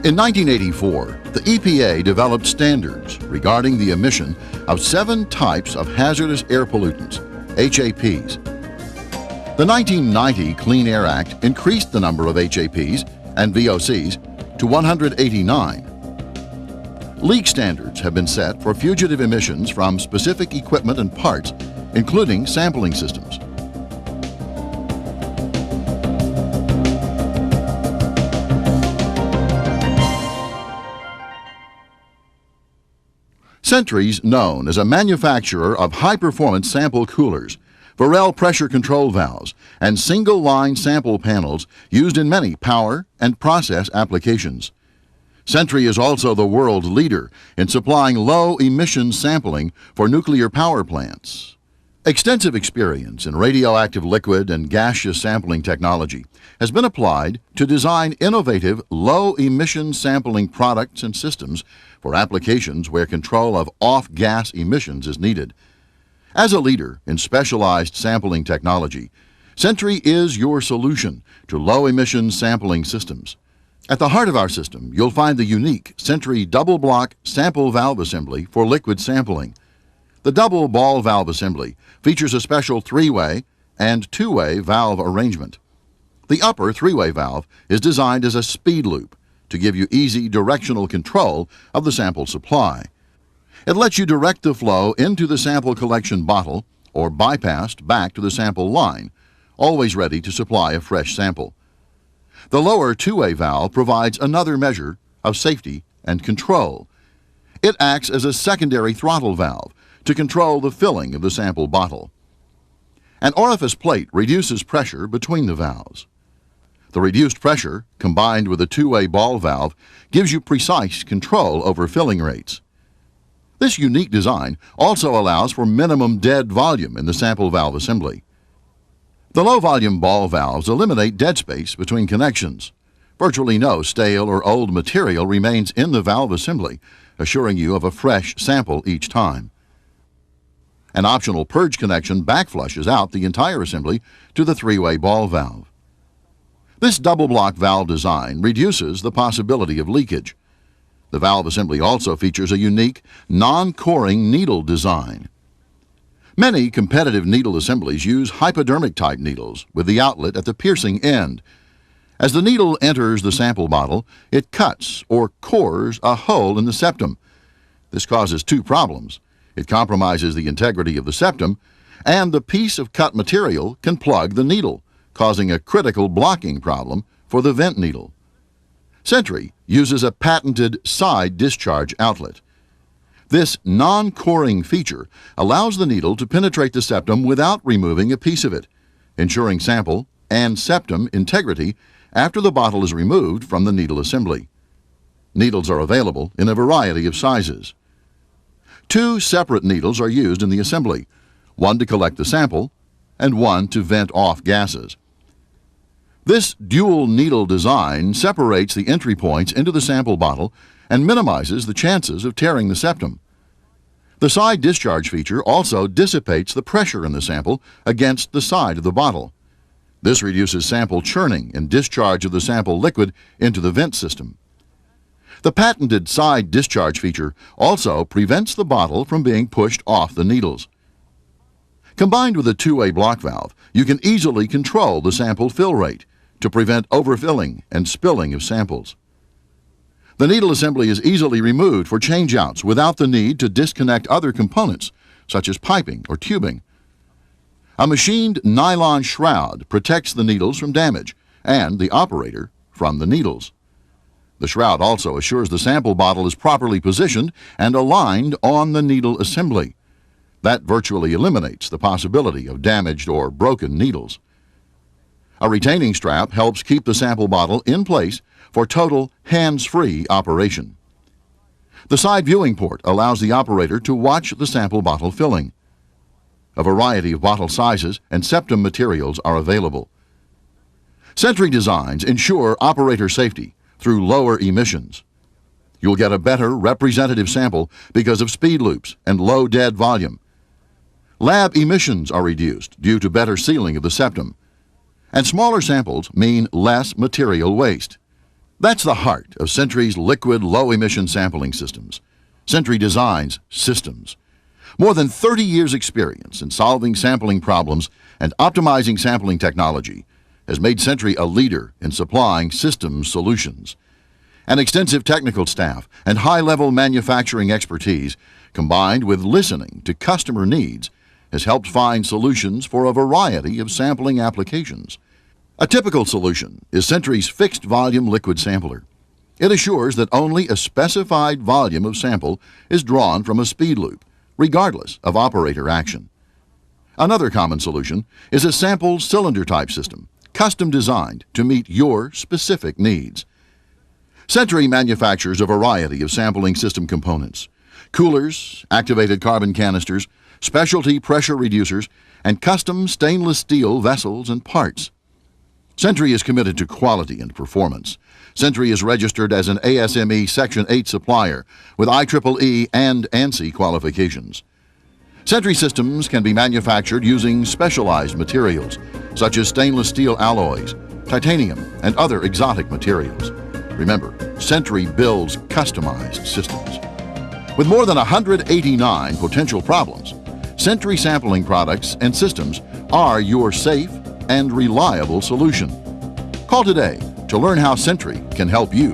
In 1984, the EPA developed standards regarding the emission of 7 types of hazardous air pollutants, HAPs. The 1990 Clean Air Act increased the number of HAPs and VOCs to 189. Leak standards have been set for fugitive emissions from specific equipment and parts, including sampling systems. Sentry's known as a manufacturer of high-performance sample coolers, Varel pressure control valves, and single-line sample panels used in many power and process applications. Sentry is also the world leader in supplying low-emission sampling for nuclear power plants. Extensive experience in radioactive liquid and gaseous sampling technology has been applied to design innovative low-emission sampling products and systems for applications where control of off-gas emissions is needed. As a leader in specialized sampling technology, Sentry is your solution to low-emission sampling systems. At the heart of our system, you'll find the unique Sentry double-block sample valve assembly for liquid sampling. The double ball valve assembly features a special 3-way and 2-way valve arrangement. The upper 3-way valve is designed as a speed loop to give you easy directional control of the sample supply. It lets you direct the flow into the sample collection bottle or bypassed back to the sample line, always ready to supply a fresh sample. The lower 2-way valve provides another measure of safety and control. It acts as a secondary throttle valve to control the filling of the sample bottle. An orifice plate reduces pressure between the valves. The reduced pressure, combined with a 2-way ball valve, gives you precise control over filling rates. This unique design also allows for minimum dead volume in the sample valve assembly. The low-volume ball valves eliminate dead space between connections. Virtually no stale or old material remains in the valve assembly, assuring you of a fresh sample each time. An optional purge connection backflushes out the entire assembly to the 3-way ball valve. This double-block valve design reduces the possibility of leakage. The valve assembly also features a unique, non-coring needle design. Many competitive needle assemblies use hypodermic-type needles with the outlet at the piercing end. As the needle enters the sample bottle, it cuts or cores a hole in the septum. This causes 2 problems. It compromises the integrity of the septum, and the piece of cut material can plug the needle, causing a critical blocking problem for the vent needle. Sentry uses a patented side discharge outlet. This non-coring feature allows the needle to penetrate the septum without removing a piece of it, ensuring sample and septum integrity after the bottle is removed from the needle assembly. Needles are available in a variety of sizes. 2 separate needles are used in the assembly, one to collect the sample and one to vent off gases. This dual needle design separates the entry points into the sample bottle and minimizes the chances of tearing the septum. The side discharge feature also dissipates the pressure in the sample against the side of the bottle. This reduces sample churning and discharge of the sample liquid into the vent system. The patented side discharge feature also prevents the bottle from being pushed off the needles. Combined with a 2-way block valve, you can easily control the sample fill rate to prevent overfilling and spilling of samples. The needle assembly is easily removed for changeouts without the need to disconnect other components, such as piping or tubing. A machined nylon shroud protects the needles from damage and the operator from the needles. The shroud also assures the sample bottle is properly positioned and aligned on the needle assembly. That virtually eliminates the possibility of damaged or broken needles. A retaining strap helps keep the sample bottle in place for total hands-free operation. The side viewing port allows the operator to watch the sample bottle filling. A variety of bottle sizes and septum materials are available. Sentry designs ensure operator safety through lower emissions. You'll get a better representative sample because of speed loops and low dead volume. Lab emissions are reduced due to better sealing of the septum. And smaller samples mean less material waste. That's the heart of Sentry's liquid low-emission sampling systems. Sentry designs systems. More than 30 years' experience in solving sampling problems and optimizing sampling technology has made Sentry a leader in supplying systems solutions. An extensive technical staff and high-level manufacturing expertise, combined with listening to customer needs, has helped find solutions for a variety of sampling applications. A typical solution is Sentry's fixed-volume liquid sampler. It assures that only a specified volume of sample is drawn from a speed loop, regardless of operator action. Another common solution is a sample cylinder-type system, custom designed to meet your specific needs. Sentry manufactures a variety of sampling system components: coolers, activated carbon canisters, specialty pressure reducers, and custom stainless steel vessels and parts. Sentry is committed to quality and performance. Sentry is registered as an ASME Section 8 supplier with IEEE and ANSI qualifications. Sentry systems can be manufactured using specialized materials, such as stainless steel alloys, titanium, and other exotic materials. Remember, Sentry builds customized systems. With more than 189 potential problems, Sentry sampling products and systems are your safe and reliable solution. Call today to learn how Sentry can help you.